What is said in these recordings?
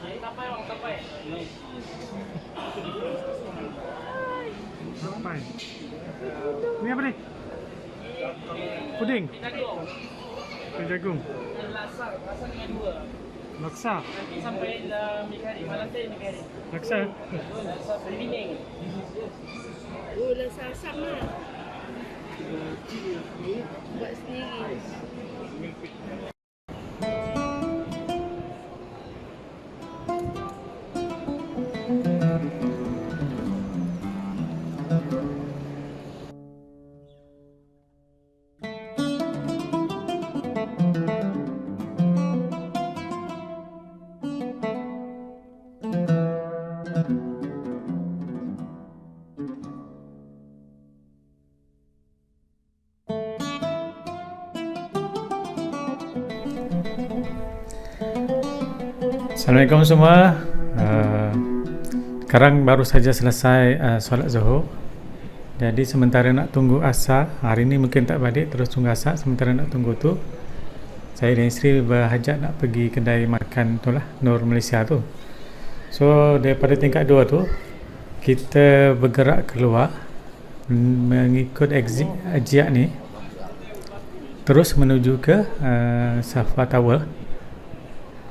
Sampai. Ini apa nih? Puding. Puding jagung. Laksa. Nanti sampai mi kari, malam tadi mi kari. Laksa. Laksa bening. Oh, rasa asam lah. Buat sendiri. Assalamualaikum semua. Sekarang baru saja selesai solat Zuhur. Jadi sementara nak tunggu asar, hari ni mungkin tak balik, terus tunggu asar. Sementara nak tunggu tu, saya dan isteri berhajat nak pergi kedai makan tu lah, Nur Malaysia tu. So daripada tingkat 2 tu, kita bergerak keluar mengikut exit Ajiak ni, terus menuju ke Safa Tower.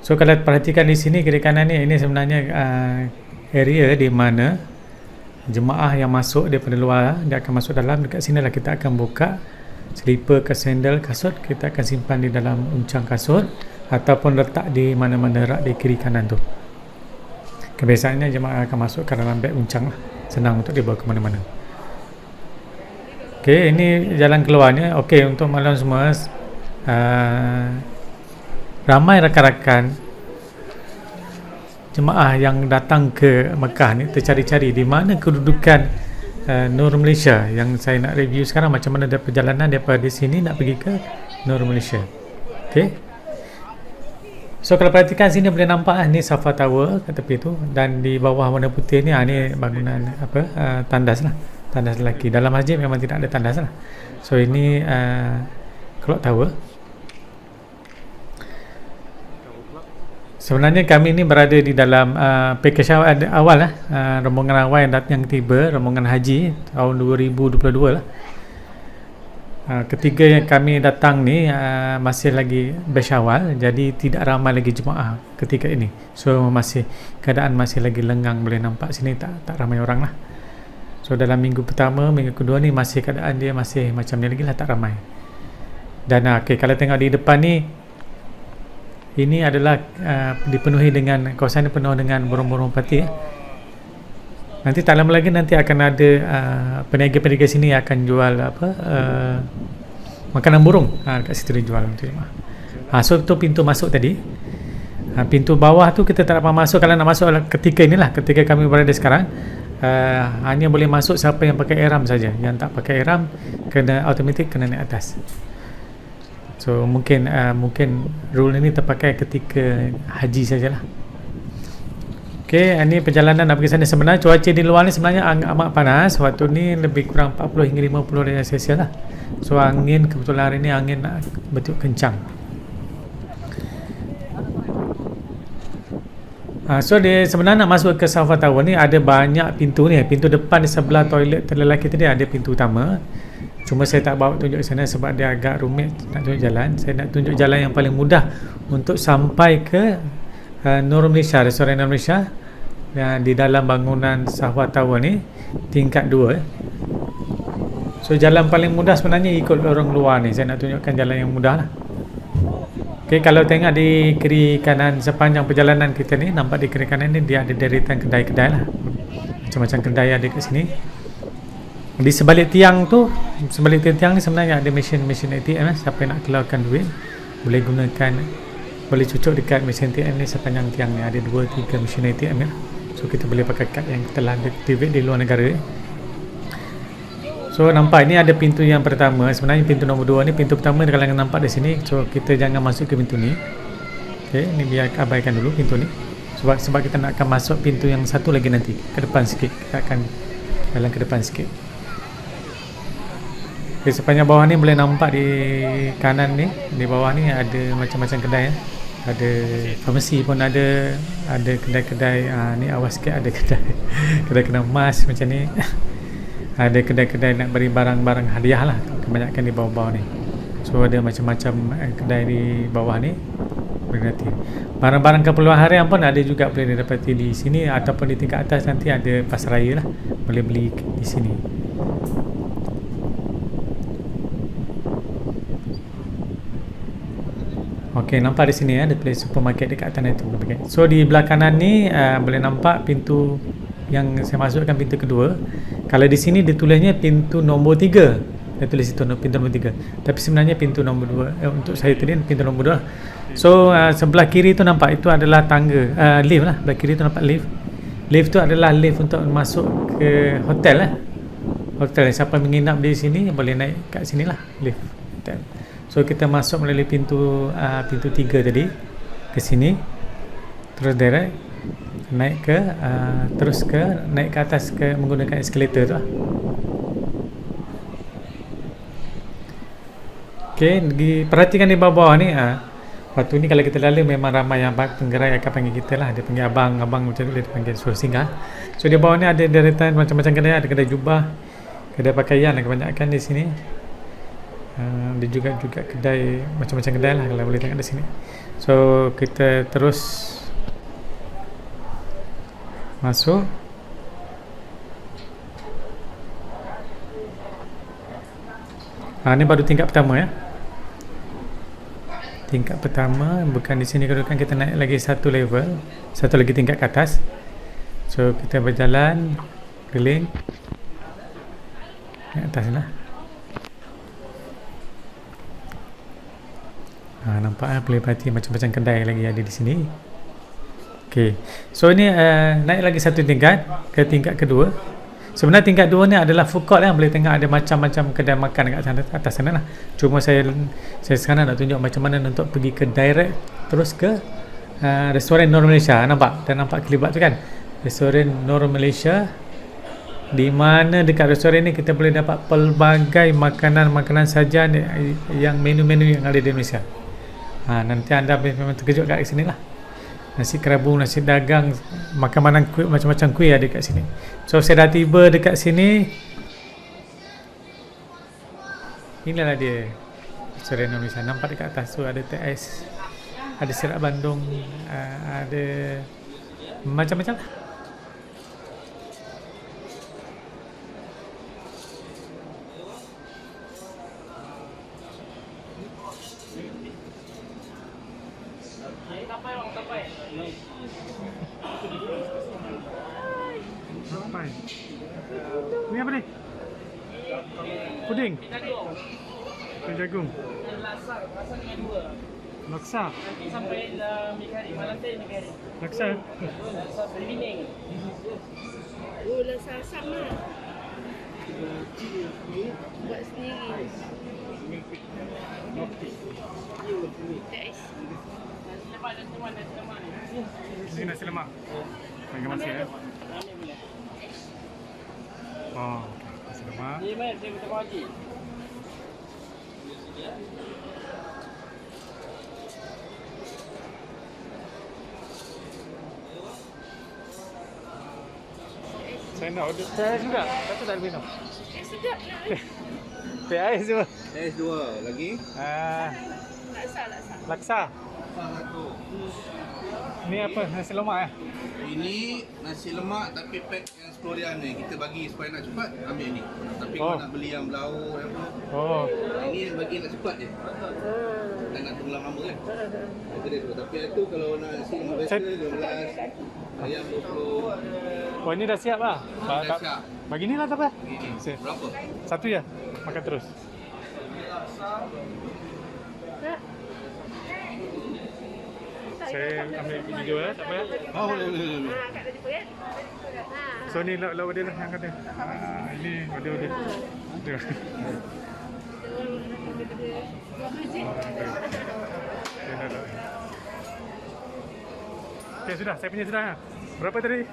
So kalau perhatikan di sini kiri kanan ni, ini sebenarnya area di mana jemaah yang masuk daripada luar, dia akan masuk dalam. Dekat sini lah kita akan buka slipper ke sandal kasut, kita akan simpan di dalam uncang kasut ataupun letak di mana-mana rak di kiri kanan tu. Kebiasaannya jemaah akan masuk ke dalam beg uncang lah, senang untuk dibawa ke mana-mana. Okey, ini jalan keluarnya. Okey, untuk malam semua, ramai rakan-rakan jemaah yang datang ke Mekah ni tercari-cari di mana kedudukan Nur Malaysia. Yang saya nak review sekarang macam mana dia perjalanan daripada sini nak pergi ke Nur Malaysia. Okey. So kalau perhatikan sini boleh nampak ni Safa Tower kat tepi tu, dan di bawah warna putih ni ni bangunan apa tandas lah. Tandas lelaki. Dalam masjid memang tidak ada tandas lah. So ini Clock Tower. Sebenarnya kami ni berada di dalam package awal lah, rombongan awal yang tiba, rombongan haji tahun 2022 lah. Ketiga yang kami datang ni masih lagi batch awal, jadi tidak ramai lagi jemaah ketika ini. So keadaan masih lagi lengang, boleh nampak sini tak ramai orang lah. So dalam minggu pertama, minggu kedua ni masih keadaan dia masih macam ni lagi lah, tak ramai. Dan okay, kalau tengok di depan ni, ini adalah dipenuhi dengan, kawasan ini penuh dengan burung-burung merpati. Nanti tak lama lagi nanti akan ada peniaga-peniaga sini akan jual makanan burung kat situ dia jual untuk jemaah. So tu pintu masuk tadi. Pintu bawah tu kita tak dapat masuk. Kalau nak masuk ketika inilah, ketika kami berada sekarang, hanya boleh masuk siapa yang pakai ihram saja. Yang tak pakai ihram kena automatik kena naik atas. So mungkin rule ini terpakai ketika haji sajalah. Okey, ini perjalanan nak pergi sana. Sebenarnya cuaca di luar ni sebenarnya amat panas. Waktu ni lebih kurang 40 hingga 50 darjah Celsius lah. So angin, kebetulan hari ni angin betul kencang. So dia sebenarnya nak masuk ke Safa Tower ni ada banyak pintu ni. Pintu depan di sebelah toilet lelaki tadi ada pintu utama. Cuma saya tak bawa tunjuk sana sebab dia agak rumit nak tunjuk jalan. Saya nak tunjuk jalan yang paling mudah untuk sampai ke Nur Malaysia, restoran Nur Malaysia di dalam bangunan Safa Tower ni tingkat 2. So jalan paling mudah sebenarnya ikut lorong luar ni. Saya nak tunjukkan jalan yang mudah lah. Okay, kalau tengok di kiri kanan sepanjang perjalanan kita ni, nampak di kiri kanan ni dia ada deretan kedai-kedai lah. Macam-macam kedai ada kat sini. Di sebalik tiang tu, sebalik tiang ni sebenarnya ada mesin ATM. Siapa yang nak keluarkan duit boleh gunakan, boleh cucuk dekat mesin ATM ni. Sepanjang tiang ni ada 2-3 mesin ATM ya. So kita boleh pakai kad yang telah activate di luar negara. So nampak ini ada pintu yang pertama. Sebenarnya pintu nombor 2 ni, pintu pertama kalau yang nampak di sini. So kita jangan masuk ke pintu ni. Okay, ni biar abaikan dulu pintu ni. Sebab kita nak akan masuk pintu yang satu lagi nanti ke depan sikit. Kita akan jalan ke depan sikit. Okay, sepanjang bawah ni boleh nampak di kanan ni, di bawah ni ada macam-macam kedai ya. Ada farmasi pun ada kedai-kedai, ni awas sikit, ada kedai kedai-kedai emas macam ni. Ada kedai-kedai nak beri barang-barang hadiah lah, kebanyakan di bawah-bawah ni. So ada macam-macam kedai di bawah ni. Boleh nanti barang-barang keperluan harian pun ada juga, boleh didapati di sini, ataupun di tingkat atas nanti ada pasaraya lah, boleh beli di sini. Okey, nampak di sini ada place supermarket dekat atas itu. So di belah kanan ni boleh nampak pintu yang saya masukkan, pintu kedua. Kalau di sini ditulisnya pintu nombor 3. Dia tulis itu pintu nombor 3. Tapi sebenarnya pintu nombor 2. Untuk saya tadi pintu nombor 2. So sebelah kiri tu nampak itu adalah tangga, lift lah. Sebelah kiri tu nampak lift. Lift tu adalah lift untuk masuk ke hotel lah. Hotel, siapa menginap di sini boleh naik kat sini lah, lift hotel. So kita masuk melalui pintu 3 tadi ke sini, terus direct naik ke naik ke atas ke menggunakan eskalator tu lah. Okey, perhatikan di bawah ni. Waktu ni kalau kita lalu memang ramai yang penggerai akan panggil kita lah. Dia panggil abang macam tu, dia panggil suruh singgah. So di bawah ni ada deretan macam-macam kedai, ada kedai jubah, kedai pakaian kebanyakan di sini. Ada juga kedai, macam-macam kedai lah kalau boleh tengok di sini. So kita terus masuk. Ni baru tingkat pertama ya. Tingkat pertama, bukan di sini kedudukan, kita naik lagi satu level, satu lagi tingkat ke atas. So kita berjalan keliling naik atas lah. Nampak boleh perhati macam-macam kedai lagi ada di sini. Okey. So ini naik lagi satu tingkat ke tingkat kedua. Sebenarnya tingkat 2 ni adalah food court lah. Boleh tengok ada macam-macam kedai makan dekat sana, atas sana lah. Cuma saya sekarang nak tunjuk macam mana untuk pergi ke direct terus ke restoran Nur Malaysia. Nampak? Dan nampak kelibat tu kan? Restoran Nur Malaysia, di mana dekat restoran ni kita boleh dapat pelbagai makanan-makanan sajian yang menu-menu yang ada di Malaysia. Nanti anda memang terkejut kat sini lah. Nasi kerabu, nasi dagang, makanan kuih, macam-macam kuih ada kat sini. So saya dah tiba dekat sini. Inilah dia restoran Indonesia. Nampak dekat atas tu ada teh ais, ada sirap bandung, ada macam-macam lah. Sampai. Ni apa ni? Puding. Puding jagung. Laksa dengan 2. Laksa. Nanti sampai mi kari, malam teh mi kari. Laksa. Laksa berlining. Laksa asam lah. Buat sendiri. Teh ais. Ini nasi lemak. Bagi masih ya. Oh, nasi lemak. Ni mai saya minta lagi. Saya nak order teh ais juga. Kata dah minum. Sedap lah. Teh ais tu. Teh 2 lagi. Laksa. Laksa. Ni apa? Nasi lemak ya? Ini nasi lemak tapi pack yang 10 rial ni. Kita bagi supaya nak cepat, ambil ni. Tapi Oh. kalau nak beli yang belau yang apa, Oh. ini bagi nak cepat je. Dan nak tunggu lama kan. Itu dia tu. Tapi itu kalau nasi lemak biasa 12, ayam 20. Oh, ini dah siap lah. Dah siap. Bagi ni lah tak apa? Ini. Siap. Berapa? Satu ya? Makan terus. Saya ambil video ya, tak apa ya? Oh, boleh. Kat tadi pun kan? So ni lawa dia lah yang kata. Ini video dia. Dia. Okey, sudah. Saya punya sudah. Berapa tadi?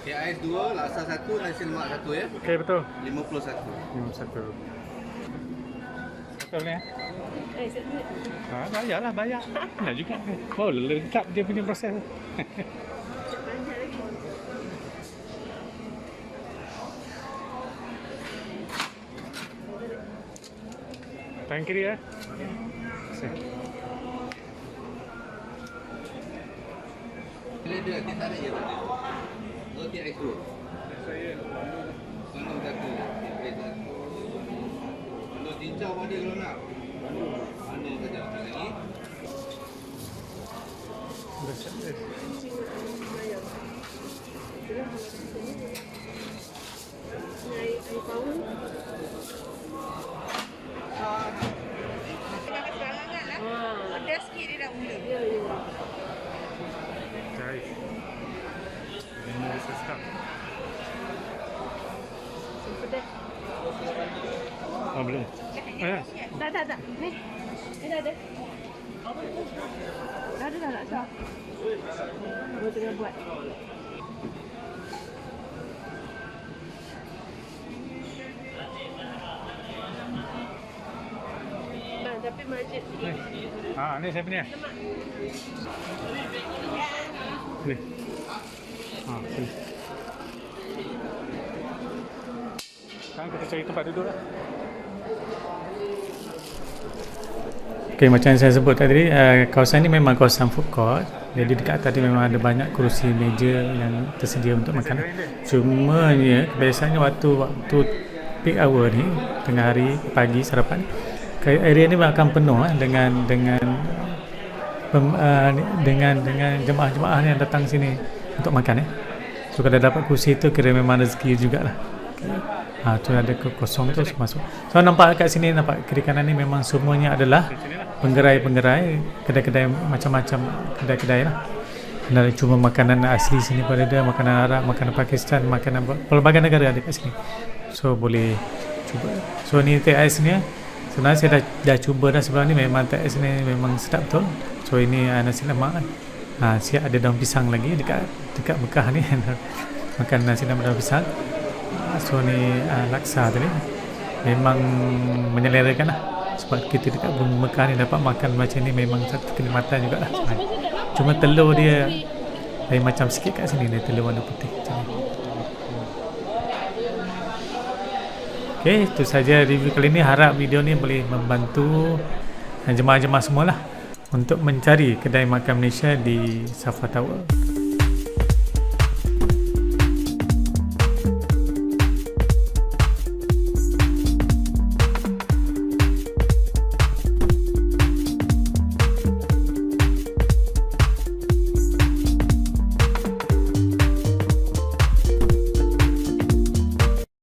Teh ais 2, laksa 1, nasi lemak 1 ya. Okey, betul. 51. 51. Apa Kau boleh? Sedut. Bayarlah, bayar. Nak juga. Oh, lengkap dia punya proses. Banyak lagi. Tangan kiri ya. Dia tarik je tadi. Oh, dia ais dulu. Pandang kaki. Kalau cincau ada kalau nak. Pandang saja lagi. Air power. Pedas sikit dia dah mula. Ya, ya. Guys. Ini bisa start. Pedas. Oh, belum. Ya. Tak. Ni. Ni dah ada. Dah ada nak sah. Baru tengah buat. Tapi macet sikit. Ni saya punya. Ni. Sini. Sekarang kita cari tempat duduk lah. Okay, macam yang saya sebut tadi, kawasan ni memang kawasan food court. Jadi dekat tadi memang ada banyak kerusi, meja yang tersedia untuk makan. Cuma biasanya waktu peak hour ni, tengah hari, pagi, sarapan, area ni akan penuh dengan jemaah-jemaah yang datang sini untuk makan. So kalau dapat kursi tu kira memang rezeki jugalah. Tu ada kosong tu masuk. So nampak kat sini, nampak kiri kanan ni memang semuanya adalah penggerai-penggerai, kedai-kedai macam-macam kedai-kedai lah. Dan cuma makanan asli sini pun ada, makanan Arab, makanan Pakistan, makanan pelbagai negara ada kat sini. So boleh cuba. So ni teh ais ni. Sebenarnya saya dah cuba dah sebelum ni, memang teh ais ni memang sedap betul. So ini nasi lemak kan. Siap ada daun pisang lagi dekat Mekah ni. Makan nasi lemak daun pisang. So ni laksa tadi memang menyelerakan lah. Sebab kita dekat bumi Mekah ni dapat makan macam ni memang satu kenikmatan jugalah. Cuma telur dia lain macam sikit kat sini, dia telur warna putih macam ni. Okay, itu saja review kali ni. Harap video ni boleh membantu jemaah-jemaah semualah untuk mencari kedai makan Malaysia di Safa Tower.